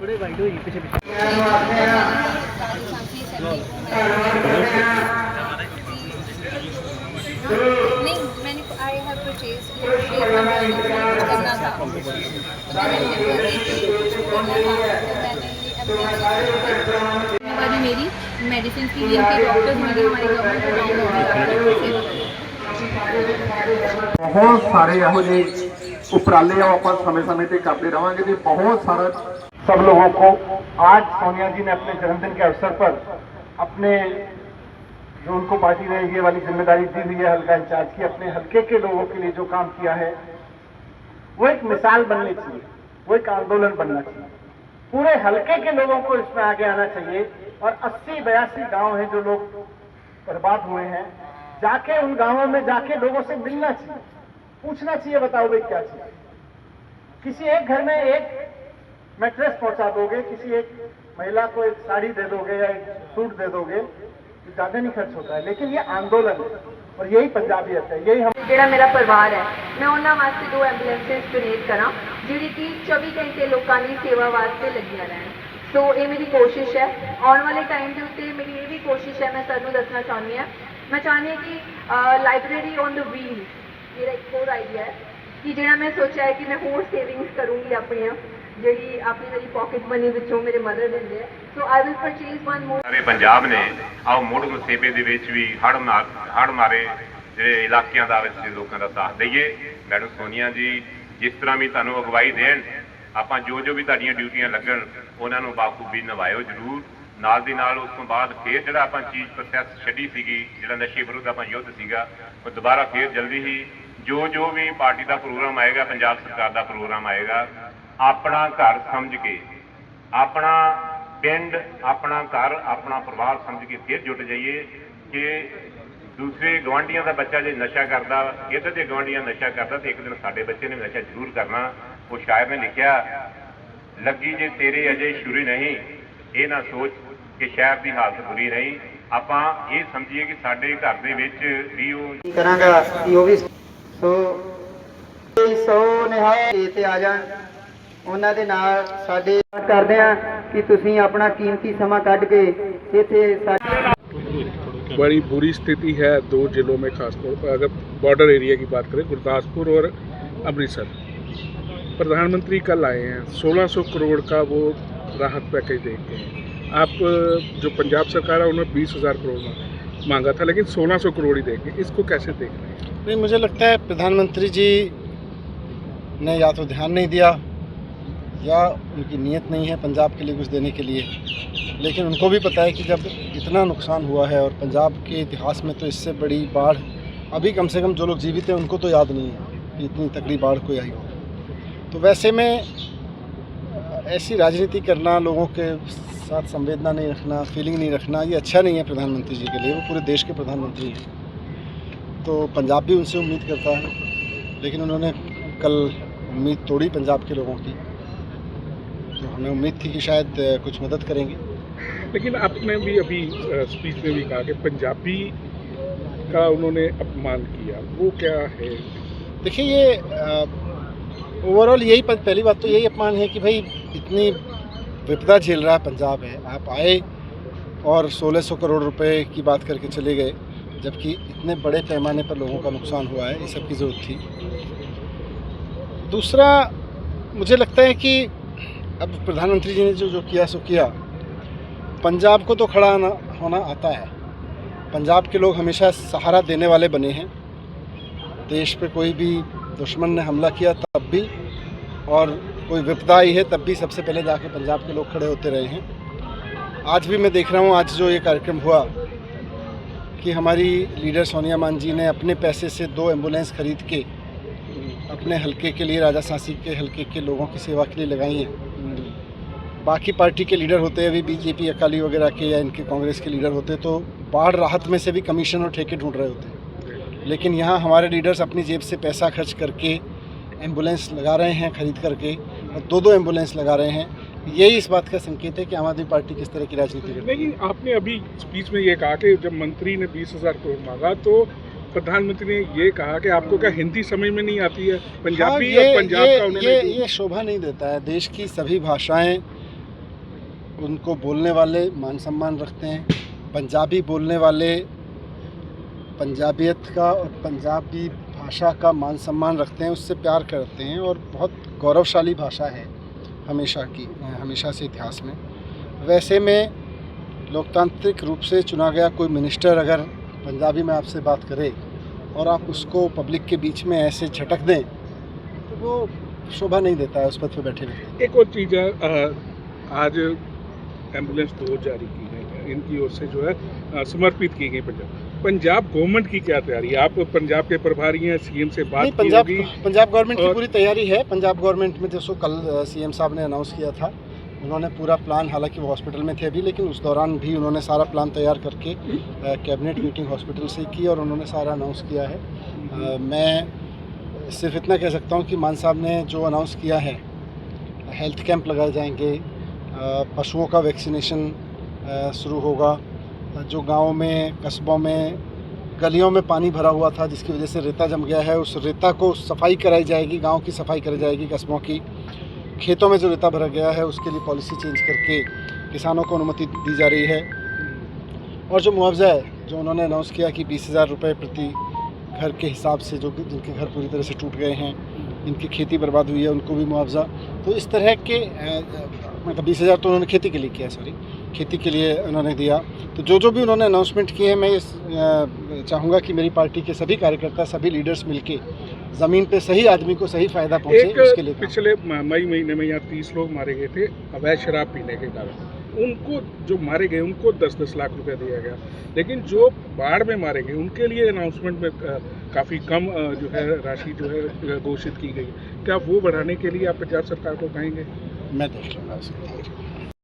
थोड़े वाइड हो पीछे पीछे। नहीं, मैंने आई हैव परचेज करना था, तो मैंने करना था, तो मैंने ये मेरी मेडिसिन की जिनके डॉक्टर्स हमारी गवर्नमेंट को बहुत सारे ਇਹੋ ਜਿਹੇ उपराले ਆਪਾਂ समय पे करते रहेंगे जी। बहुत सारा सब लोगों को आज सोनिया जी ने अपने जन्मदिन के अवसर पर अपने जो उनको पार्टी ने ये वाली जिम्मेदारी दी हुई है हल्का इंचार्ज की, अपने हल्के के लोगों के लिए जो काम किया है वो एक मिसाल बननी चाहिए, वो एक आंदोलन बनना चाहिए। पूरे हल्के के लोगों को इसमें आगे आना चाहिए और 80-82 गांव हैं जो लोग बर्बाद हुए हैं, जाके उन गांवों में जाके लोगों से मिलना चाहिए, पूछना चाहिए बताओ भाई क्या चाहिए। किसी एक घर में एक मैट्रेस पहुंचा दोगे, किसी एक महिला को एक साड़ी दे दोगे या एक सूट दे दोगे तो ज्यादा नहीं खर्च होता है, लेकिन ये आंदोलन है और यही पंजाबियत है, यही हम ਜਿਹੜਾ ਮੇਰਾ ਪਰਿਵਾਰ ਹੈ ਮੈਂ ਉਹਨਾਂ ਵਾਸਤੇ 2 ਐਂਬੂਲੈਂਸਸ ਡੋਨੇਟ ਕਰਾਂ ਜਿਹੜੀ ਕਿ 24 ਘੰਟੇ ਲੋਕਾਂ ਦੀ ਸੇਵਾ ਵਾਸਤੇ ਲੱਗੀਆਂ ਰਹਿਣ। ਸੋ ਇਹ ਮੇਰੀ ਕੋਸ਼ਿਸ਼ ਹੈ। ਆਉਣ ਵਾਲੇ ਟਾਈਮ ਦੇ ਉੱਤੇ ਮੇਰੀ ਇਹ ਵੀ ਕੋਸ਼ਿਸ਼ ਹੈ, ਮੈਂ ਤੁਹਾਨੂੰ ਦੱਸਣਾ ਚਾਹੁੰਦੀ ਹਾਂ, ਮੈਂ ਚਾਹੁੰਦੀ ਹਾਂ ਕਿ ਲਾਇਬ੍ਰੇਰੀ ਔਨ ਦ ਵੀਲ ਮੇਰਾ ਇੱਕ ਹੋਰ ਆਈਡੀਆ ਹੈ ਕਿ ਜਿਹੜਾ ਮੈਂ ਸੋਚਿਆ ਹੈ ਕਿ ਮੈਂ ਹੋਰ ਸੇਵਿੰਗਸ ਕਰੂੰਗੀ ਆਪਣੀਆਂ ਜਿਹੜੀ ਆਪਣੀ ਮੇਰੀ ਪਾਕਟ ਮਨੀ ਵਿੱਚੋਂ ਮੇਰੇ ਮਦਰ ਦਿੰਦੇ ਆ। So I will purchase one more. ਸਾਰੇ ਪੰਜਾਬ ਨੇ ਆਓ ਮੁੜ ਮੁਸੀਬੇ ਦੇ ਵਿੱਚ ਵੀ ਹੜ੍ਹ ਮਾਰੇ ਜਿਹੜੇ ਇਲਾਕਿਆਂ ਦਾ ਵਿੱਚ ਲੋਕਾਂ ਦਾ ਸਾਥ ਦਈਏ। ਮੈਡਮ ਸੋਨੀਆ ਜੀ ਜਿਸ ਤਰ੍ਹਾਂ ਵੀ ਤੁਹਾਨੂੰ ਅਗਵਾਈ ਦੇਣ, ਆਪਾਂ ਜੋ ਵੀ ਤੁਹਾਡੀਆਂ ਡਿਊਟੀਆਂ ਲੱਗਣ ਉਹਨਾਂ ਨੂੰ ਬਾਖੂਬੀ ਨਿਭਾਇਓ ਜ਼ਰੂਰ। ਨਾਲ ਦੀ ਨਾਲ ਉਸ ਤੋਂ ਬਾਅਦ ਫੇਰ ਜਿਹੜਾ ਆਪਾਂ ਚੀਜ਼ ਪ੍ਰੋਸੈਸ ਛੱਡੀ ਸੀਗੀ, ਜਿਹੜਾ ਨਸ਼ੇ ਵਿਰੁੱਧ ਆਪਾਂ ਯੁੱਧ ਸੀਗਾ, ਉਹ ਦੁਬਾਰਾ ਫੇਰ ਜਲਦੀ ਹੀ ਜੋ ਵੀ ਪਾਰਟੀ ਦਾ ਪ੍ਰੋਗਰਾਮ ਆਏਗਾ, ਪੰਜਾਬ ਸਰਕਾਰ ਦਾ ਪ੍ਰੋਗਰਾਮ ਆਏਗਾ, ਆਪਣਾ ਘਰ ਸਮਝ ਕੇ, ਆਪਣਾ ਪਿੰਡ, ਆਪਣਾ ਘਰ, ਆਪਣਾ ਪਰਿਵਾਰ ਸਮਝ ਕੇ ਫੇਰ ਜੁਟ ਜਾਈਏ ਕਿ ਦੂਸਰੇ ਗਵਾਂਢੀਆਂ ਦਾ ਬੱਚਾ ਜੇ ਨਸ਼ਾ ਕਰਦਾ, ਇੱਧਰ ਦੇ ਗਵਾਂਢੀਆਂ ਨਸ਼ਾ ਕਰਦਾ ਤੇ ਇੱਕ ਦਿਨ ਸਾਡੇ ਬੱਚੇ ਨੇ ਨਸ਼ਾ ਜ਼ਰੂਰ ਕਰਨਾ। ਉਹ ਸ਼ਾਇਰ ਨੇ ਲਿਖਿਆ, ਲੱਗੀ ਜੇ ਤੇਰੇ ਅਜੇ ਸ਼ੁਰੂ ਨਹੀਂ, ਇਹ ਨਾ ਸੋਚ ਕਿ ਸ਼ਹਿਰ ਦੀ ਹਾਲਤ ਬੁਰੀ ਨਹੀਂ। ਆਪਾਂ ਇਹ ਸਮਝੀਏ ਕਿ ਸਾਡੇ ਘਰ ਦੇ ਵਿੱਚ ਵੀ ਉਹ ਕਰਾਂਗਾ ਕਿ ਉਹ ਵੀ ਸੋ ਨਿਹਾਲ ਤੇ ਆ ਜਾਣ, ਉਹਨਾਂ ਦੇ ਨਾਲ ਸਾਡੇ ਕਰਦੇ ਆ ਕਿ ਤੁਸੀਂ ਆਪਣਾ ਕੀਮਤੀ ਸਮਾਂ ਕੱਢ ਕੇ ਇੱਥੇ बड़ी बुरी स्थिति है 2 जिलों में, खासतौर पर अगर बॉर्डर एरिया की बात करें, गुरदासपुर और अमृतसर। प्रधानमंत्री कल आए हैं, 1600 करोड़ का वो राहत पैकेज देके हैं। आप जो पंजाब सरकार है उन्होंने 20,000 करोड़ मांगा था, लेकिन 1600 करोड़ ही देंगे, इसको कैसे देख रहे हैं? नहीं, मुझे लगता है प्रधानमंत्री जी ने या तो ध्यान नहीं दिया या उनकी नीयत नहीं है पंजाब के लिए कुछ देने के लिए। लेकिन उनको भी पता है कि जब इतना नुकसान हुआ है और पंजाब के इतिहास में तो इससे बड़ी बाढ़ अभी कम से कम जो लोग जीवित हैं उनको तो याद नहीं है कि इतनी तगड़ी बाढ़ कोई आई हो। तो वैसे में ऐसी राजनीति करना, लोगों के साथ संवेदना नहीं रखना, फीलिंग नहीं रखना, ये अच्छा नहीं है प्रधानमंत्री जी के लिए। वो पूरे देश के प्रधानमंत्री हैं, तो पंजाब भी उनसे उम्मीद करता है, लेकिन उन्होंने कल उम्मीद तोड़ी पंजाब के लोगों की। तो हमें उम्मीद थी कि शायद कुछ मदद करेंगे। लेकिन आपने भी अभी स्पीच में भी कहा कि पंजाबी का उन्होंने अपमान किया, वो क्या है? देखिए, ये ओवरऑल यही पहली बात तो यही अपमान है कि भाई इतनी विपदा झेल रहा है पंजाब है, आप आए और 1600 करोड़ रुपए की बात करके चले गए, जबकि इतने बड़े पैमाने पर लोगों का नुकसान हुआ है। ये सब की ज़रूरत थी। दूसरा, मुझे लगता है कि अब प्रधानमंत्री जी ने जो किया सो किया। पंजाब को तो खड़ा होना आता है। पंजाब के लोग हमेशा सहारा देने वाले बने हैं। देश पे कोई भी दुश्मन ने हमला किया तब भी, और कोई विपदा आई है तब भी सबसे पहले जाके पंजाब के लोग खड़े होते रहे हैं। आज भी मैं देख रहा हूँ, आज जो ये कार्यक्रम हुआ कि हमारी लीडर सोनिया मान जी ने अपने पैसे से 2 एम्बुलेंस खरीद के अपने हलके के लिए, राजा सांसी के हलके के लोगों की सेवा के लिए लगाई हैं। बाकी पार्टी के लीडर होते, अभी बीजेपी अकाली वगैरह के या इनके कांग्रेस के लीडर होते तो बाढ़ राहत में से भी कमीशन और ठेके ढूंढ रहे होते। लेकिन यहाँ हमारे लीडर्स अपनी जेब से पैसा खर्च करके एम्बुलेंस लगा रहे हैं, खरीद करके, और 2-2 एम्बुलेंस लगा रहे हैं। यही इस बात का संकेत है कि आम आदमी पार्टी किस तरह की राजनीति करती है। लेकिन आपने अभी स्पीच में ये कहा कि जब मंत्री ने 20,000 करोड़ मांगा तो प्रधानमंत्री ने ये कहा कि आपको क्या हिंदी समझ में नहीं आती है? पंजाबी और पंजाब का उन्होंने ये शोभा नहीं देता है। देश की सभी भाषाएं उनको बोलने वाले मान सम्मान रखते हैं, पंजाबी बोलने वाले पंजाबियत का और पंजाबी भाषा का मान सम्मान रखते हैं, उससे प्यार करते हैं और बहुत गौरवशाली भाषा है हमेशा से इतिहास में। वैसे में लोकतांत्रिक रूप से चुना गया कोई मिनिस्टर अगर पंजाबी में आपसे बात करे और आप उसको पब्लिक के बीच में ऐसे झटक दें तो वो शोभा नहीं देता है उस पद पर बैठे हुए। एक और चीज़ है, आज एम्बुलेंस 2 जारी की गई है, इनकी ओर से जो है समर्पित की गई पंजाब गवर्नमेंट की क्या तैयारी है? आप पंजाब के प्रभारी हैं, सीएम से बात नहीं, की पंजाब गवर्नमेंट की और- पूरी तैयारी है। पंजाब गवर्नमेंट में जैसो कल सीएम साहब ने अनाउंस किया था, उन्होंने पूरा प्लान, हालांकि वो हॉस्पिटल में थे अभी, लेकिन उस दौरान भी उन्होंने सारा प्लान तैयार करके कैबिनेट मीटिंग हॉस्पिटल से की और उन्होंने सारा अनाउंस किया है। मैं सिर्फ इतना कह सकता हूँ कि मान साहब ने जो अनाउंस किया है, हेल्थ कैंप लगाए जाएंगे, पशुओं का वैक्सीनेशन शुरू होगा, जो गाँव में कस्बों में गलियों में पानी भरा हुआ था जिसकी वजह से रेता जम गया है, उस रेता को सफाई कराई जाएगी, गांव की सफाई कराई जाएगी, कस्बों की। खेतों में जो रेता भरा गया है उसके लिए पॉलिसी चेंज करके किसानों को अनुमति दी जा रही है। और जो मुआवजा है जो उन्होंने अनाउंस किया कि 20,000 रुपये प्रति घर के हिसाब से, जो जिनके घर पूरी तरह से टूट गए हैं, जिनकी खेती बर्बाद हुई है, उनको भी मुआवजा। तो इस तरह के मतलब 20,000 तो उन्होंने खेती के लिए किया, खेती के लिए उन्होंने दिया। तो जो भी उन्होंने अनाउंसमेंट किए हैं, मैं चाहूँगा कि मेरी पार्टी के सभी कार्यकर्ता, सभी लीडर्स मिलके ज़मीन पे सही आदमी को सही फ़ायदा पहुँचे, उसके लिए काम। पिछले मई महीने में यहाँ 30 लोग मारे गए थे अवैध शराब पीने के कारण। उनको जो मारे गए उनको 10-10 लाख रुपए दिया गया, लेकिन जो बाढ़ में मारे गए उनके लिए अनाउंसमेंट में काफ़ी कम जो है राशि जो है घोषित की गई। क्या वो बढ़ाने के लिए आप पंजाब सरकार को कहेंगे? मैं देख लूँगा उसको।